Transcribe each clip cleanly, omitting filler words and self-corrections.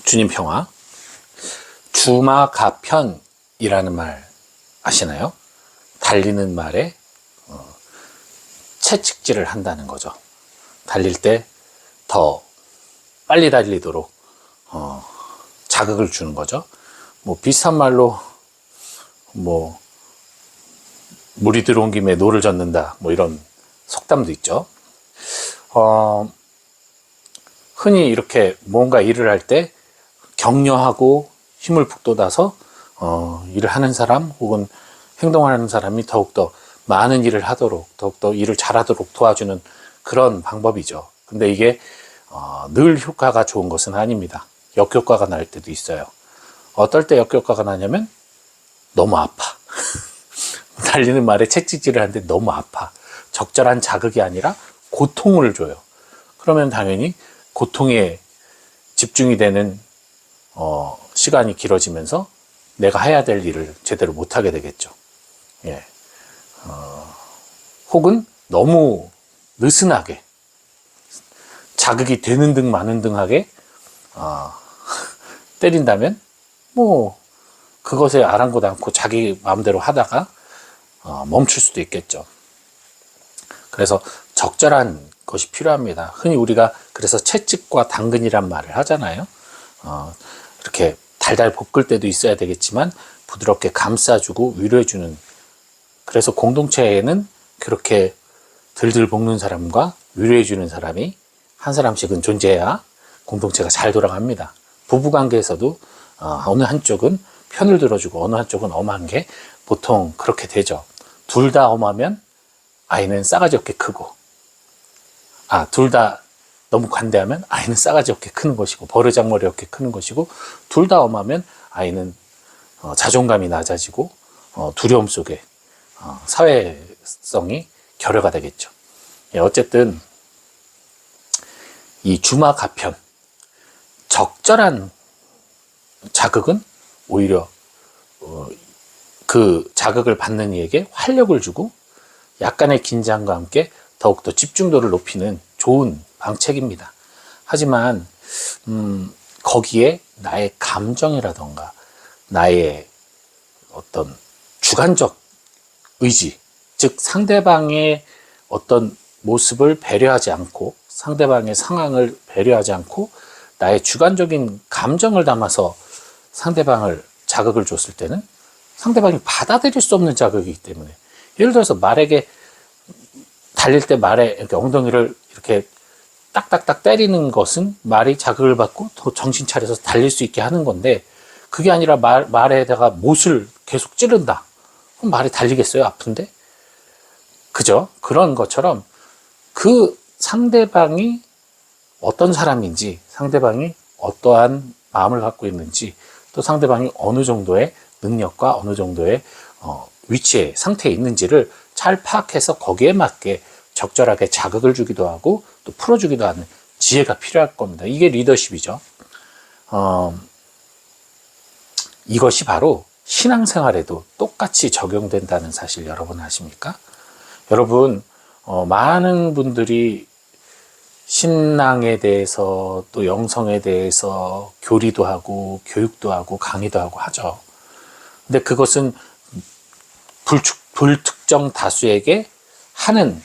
주님 평화. 주마가편이라는 말 아시나요? 달리는 말에 채찍질을 한다는 거죠. 달릴 때 더 빨리 달리도록 자극을 주는 거죠. 뭐 비슷한 말로 뭐 물이 들어온 김에 노를 젓는다, 뭐 이런 속담도 있죠. 흔히 이렇게 뭔가 일을 할 때 격려하고 힘을 북돋아서 일을 하는 사람 혹은 행동하는 사람이 더욱더 많은 일을 하도록, 더욱더 일을 잘하도록 도와주는 그런 방법이죠. 근데 이게 늘 효과가 좋은 것은 아닙니다. 역효과가 날 때도 있어요. 어떨 때 역효과가 나냐면 너무 아파. 달리는 말에 채찍질을 하는데 너무 아파. 적절한 자극이 아니라 고통을 줘요. 그러면 당연히 고통에 집중이 되는 시간이 길어지면서 내가 해야 될 일을 제대로 못하게 되겠죠. 예. 혹은 너무 느슨하게 자극이 되는 등 마는 등 하게 때린다면 뭐 그것에 아랑곳 않고 자기 마음대로 하다가 멈출 수도 있겠죠. 그래서 적절한 것이 필요합니다. 흔히 우리가 그래서 채찍과 당근이란 말을 하잖아요. 이렇게 달달 볶을 때도 있어야 되겠지만 부드럽게 감싸주고 위로해주는, 그래서 공동체에는 그렇게 들들 볶는 사람과 위로해주는 사람이 한 사람씩은 존재해야 공동체가 잘 돌아갑니다. 부부관계에서도 어느 한쪽은 편을 들어주고 어느 한쪽은 엄한 게 보통 그렇게 되죠. 둘 다 엄하면 아이는 싸가지 없게 크고, 둘 다 너무 관대하면 아이는 싸가지 없게 크는 것이고, 버르장머리 없게 크는 것이고, 둘 다 엄하면 아이는 자존감이 낮아지고 두려움 속에 사회성이 결여가 되겠죠. 어쨌든 이 주마가편, 적절한 자극은 오히려 그 자극을 받는 이에게 활력을 주고 약간의 긴장과 함께 더욱더 집중도를 높이는 좋은 방책입니다. 하지만 거기에 나의 감정이라던가 나의 어떤 주관적 의지, 즉 상대방의 어떤 모습을 배려하지 않고 상대방의 상황을 배려하지 않고 나의 주관적인 감정을 담아서 상대방을 자극을 줬을 때는 상대방이 받아들일 수 없는 자극이기 때문에, 예를 들어서 말에게 달릴 때 말에 이렇게 엉덩이를 이렇게 딱딱딱 때리는 것은 말이 자극을 받고 더 정신 차려서 달릴 수 있게 하는 건데, 그게 아니라 말에다가 못을 계속 찌른다. 그럼 말이 달리겠어요? 아픈데? 그죠? 그런 것처럼 그 상대방이 어떤 사람인지, 상대방이 어떠한 마음을 갖고 있는지, 또 상대방이 어느 정도의 능력과 어느 정도의 위치에, 상태에 있는지를 잘 파악해서 거기에 맞게 적절하게 자극을 주기도 하고 또 풀어주기도 하는 지혜가 필요할 겁니다. 이게 리더십이죠. 이것이 바로 신앙생활에도 똑같이 적용된다는 사실 여러분 아십니까? 여러분, 많은 분들이 신앙에 대해서 또 영성에 대해서 교리도 하고 교육도 하고 강의도 하고 하죠. 근데 그것은 불특정 다수에게 하는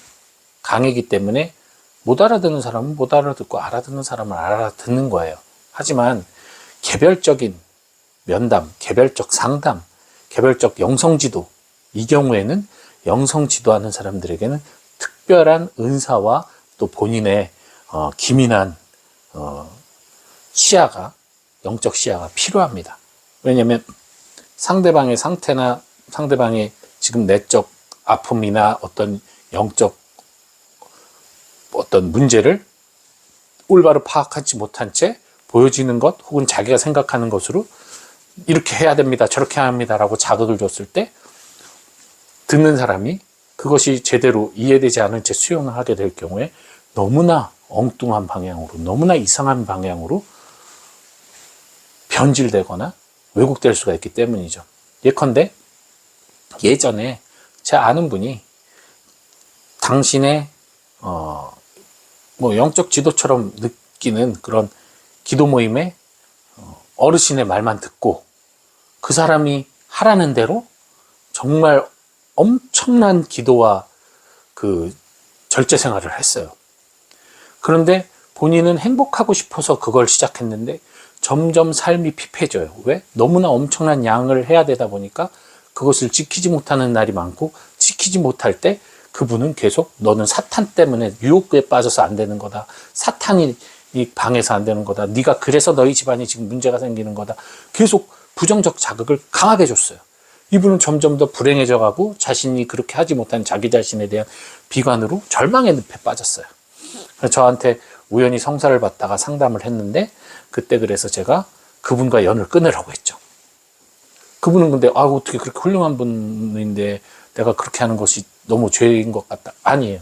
강의이기 때문에 못 알아듣는 사람은 못 알아듣고 알아듣는 사람은 알아듣는 거예요. 하지만 개별적인 면담, 개별적 상담, 개별적 영성지도, 이 경우에는 영성지도하는 사람들에게는 특별한 은사와 또 본인의 기민한 시야가, 영적 시야가 필요합니다. 왜냐하면 상대방의 상태나 상대방의 지금 내적 아픔이나 어떤 영적 어떤 문제를 올바로 파악하지 못한 채 보여지는 것 혹은 자기가 생각하는 것으로 이렇게 해야 됩니다, 저렇게 해야 합니다 라고 자극을 줬을 때 듣는 사람이 그것이 제대로 이해되지 않은 채 수용을 하게 될 경우에 너무나 엉뚱한 방향으로, 너무나 이상한 방향으로 변질되거나 왜곡될 수가 있기 때문이죠. 예컨대 예전에 제 아는 분이 당신의 뭐 영적 지도처럼 느끼는 그런 기도 모임에 어르신의 말만 듣고 그 사람이 하라는 대로 정말 엄청난 기도와 그 절제 생활을 했어요. 그런데 본인은 행복하고 싶어서 그걸 시작했는데 점점 삶이 피폐해져요. 왜? 너무나 엄청난 양을 해야 되다 보니까 그것을 지키지 못하는 날이 많고, 지키지 못할 때 그분은 계속 너는 사탄 때문에 유혹에 빠져서 안 되는 거다. 사탄이 이 방해서 안 되는 거다. 네가 그래서 너희 집안이 지금 문제가 생기는 거다. 계속 부정적 자극을 강하게 줬어요. 이분은 점점 더 불행해져 가고 자신이 그렇게 하지 못한 자기 자신에 대한 비관으로 절망의 늪에 빠졌어요. 그래서 저한테 우연히 성사를 받다가 상담을 했는데, 그때 그래서 제가 그분과 연을 끊으라고 했죠. 그분은 근데 어떻게 그렇게 훌륭한 분인데 내가 그렇게 하는 것이 너무 죄인 것 같다. 아니에요.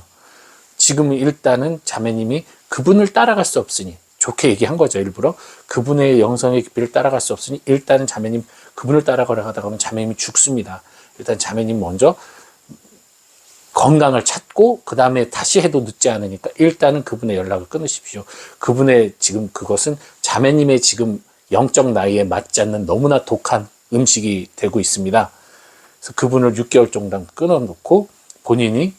지금 일단은 자매님이 그분을 따라갈 수 없으니, 좋게 얘기한 거죠. 일부러 그분의 영성의 깊이를 따라갈 수 없으니 일단은 자매님 그분을 따라가려 하다가 보면 자매님이 죽습니다. 일단 자매님 먼저 건강을 찾고 그 다음에 다시 해도 늦지 않으니까 일단은 그분의 연락을 끊으십시오. 그분의 지금 그것은 자매님의 지금 영적 나이에 맞지 않는 너무나 독한 음식이 되고 있습니다. 그래서 그분을 6개월 정도 끊어놓고 본인이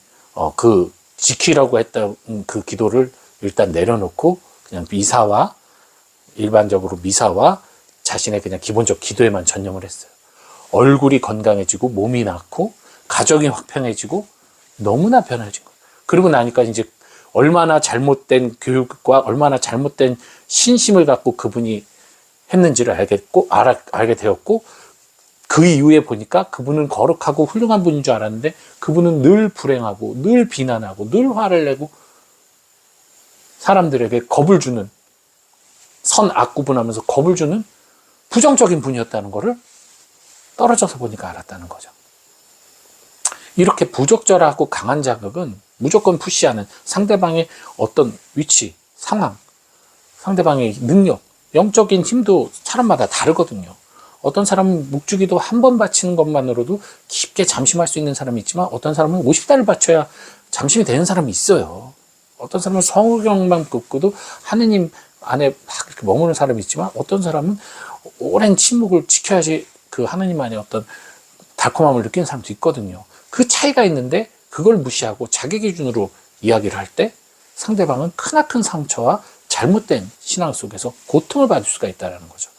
그 지키라고 했던 그 기도를 일단 내려놓고 그냥 미사와 일반적으로 미사와 자신의 그냥 기본적 기도에만 전념을 했어요. 얼굴이 건강해지고 몸이 낫고 가정이 확 편해지고 너무나 편해진 거예요. 그러고 나니까 이제 얼마나 잘못된 교육과 얼마나 잘못된 신심을 갖고 그분이 했는지를 알게 되었고, 그 이후에 보니까 그분은 거룩하고 훌륭한 분인 줄 알았는데 그분은 늘 불행하고 늘 비난하고 늘 화를 내고 사람들에게 겁을 주는, 선악 구분하면서 겁을 주는 부정적인 분이었다는 것을 떨어져서 보니까 알았다는 거죠. 이렇게 부적절하고 강한 자극은 무조건 푸시하는 상대방의 어떤 위치, 상황, 상대방의 능력, 영적인 힘도 사람마다 다르거든요. 어떤 사람은 묵주기도 한 번 바치는 것만으로도 깊게 잠심할 수 있는 사람이 있지만 어떤 사람은 50달을 바쳐야 잠심이 되는 사람이 있어요. 어떤 사람은 성경만 긋고도 하느님 안에 막 이렇게 머무는 사람이 있지만 어떤 사람은 오랜 침묵을 지켜야지 그 하느님 안에 어떤 달콤함을 느끼는 사람도 있거든요. 그 차이가 있는데 그걸 무시하고 자기 기준으로 이야기를 할 때 상대방은 크나큰 상처와 잘못된 신앙 속에서 고통을 받을 수가 있다는 거죠.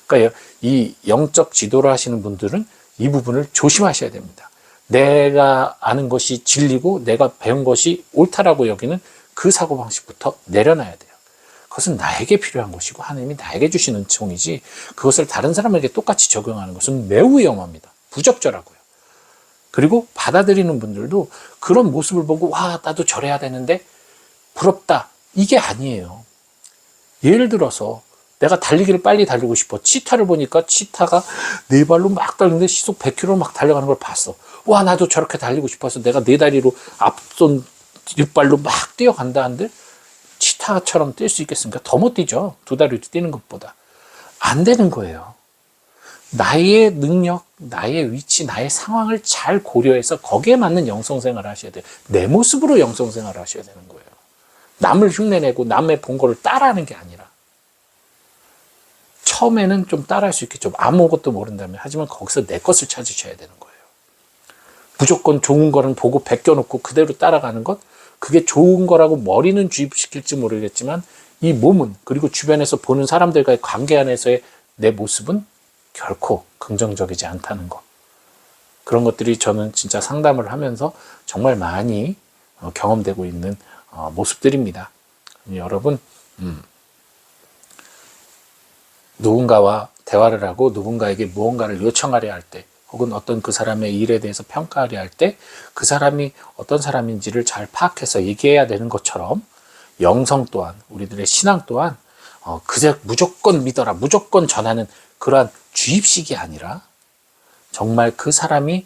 그러니까 이 영적 지도를 하시는 분들은 이 부분을 조심하셔야 됩니다. 내가 아는 것이 진리고 내가 배운 것이 옳다라고 여기는 그 사고방식부터 내려놔야 돼요. 그것은 나에게 필요한 것이고 하나님이 나에게 주신 은총이지 그것을 다른 사람에게 똑같이 적용하는 것은 매우 위험합니다. 부적절하고요. 그리고 받아들이는 분들도 그런 모습을 보고 와 나도 저래야 되는데 부럽다 이게 아니에요. 예를 들어서 내가 달리기를 빨리 달리고 싶어. 치타를 보니까 치타가 네 발로 막 달리는데 시속 100km 막 달려가는 걸 봤어. 와 나도 저렇게 달리고 싶어서 내가 네 다리로 앞손 뒷발로 막 뛰어간다 한들 치타처럼 뛸 수 있겠습니까? 더 못 뛰죠. 두 다리로 뛰는 것보다. 안 되는 거예요. 나의 능력, 나의 위치, 나의 상황을 잘 고려해서 거기에 맞는 영성생활을 하셔야 돼요. 내 모습으로 영성생활을 하셔야 되는 거예요. 남을 흉내내고 남의 본 거를 따라하는 게 아니라. 처음에는 좀 따라할 수 있겠죠. 아무것도 모른다면. 하지만 거기서 내 것을 찾으셔야 되는 거예요. 무조건 좋은 거는 보고 베껴놓고 그대로 따라가는 것, 그게 좋은 거라고 머리는 주입시킬지 모르겠지만 이 몸은, 그리고 주변에서 보는 사람들과의 관계 안에서의 내 모습은 결코 긍정적이지 않다는 것. 그런 것들이 저는 진짜 상담을 하면서 정말 많이 경험되고 있는 모습들입니다. 여러분, 누군가와 대화를 하고 누군가에게 무언가를 요청하려 할 때, 혹은 어떤 그 사람의 일에 대해서 평가하려 할 때 그 사람이 어떤 사람인지를 잘 파악해서 얘기해야 되는 것처럼 영성 또한, 우리들의 신앙 또한 그저 무조건 믿어라, 무조건 전하는 그러한 주입식이 아니라 정말 그 사람의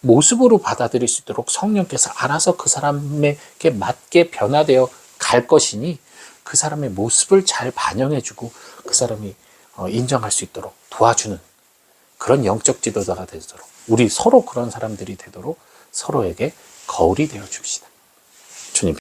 모습으로 받아들일 수 있도록 성령께서 알아서 그 사람에게 맞게 변화되어 갈 것이니 그 사람의 모습을 잘 반영해주고 그 사람이 인정할 수 있도록 도와주는 그런 영적 지도자가 되도록, 우리 서로 그런 사람들이 되도록 서로에게 거울이 되어 줍시다.